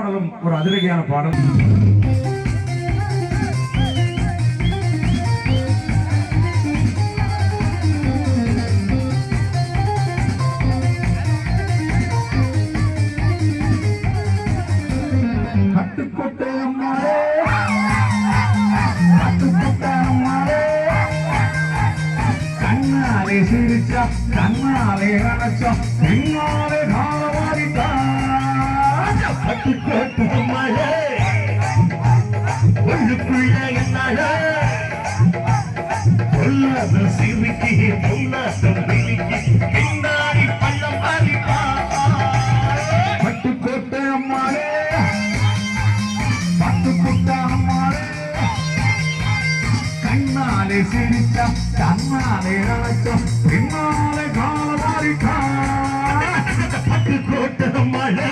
பாடலும் ஒரு அதிரடியான பாடல். சிரிச்சா கண்ணாலே அணைச்சா பின்னாலே காலவாரிட்டா மழை ஒழுக்குள்ள என்னால பொல்லாத சிரிக்கி பொல்லாத விழிக்கி பின்னாடி பள்ளம் பாரிப்பா பட்டுக்கோட்டை அம்மாளே பட்டுக்கோட்டை அம்மாளே கண்ணாலே சிரிச்சா கண்ணாலே அழைச்சா பின்னாலே காலமாரிட்டா பட்டுக்கோட்டை மழை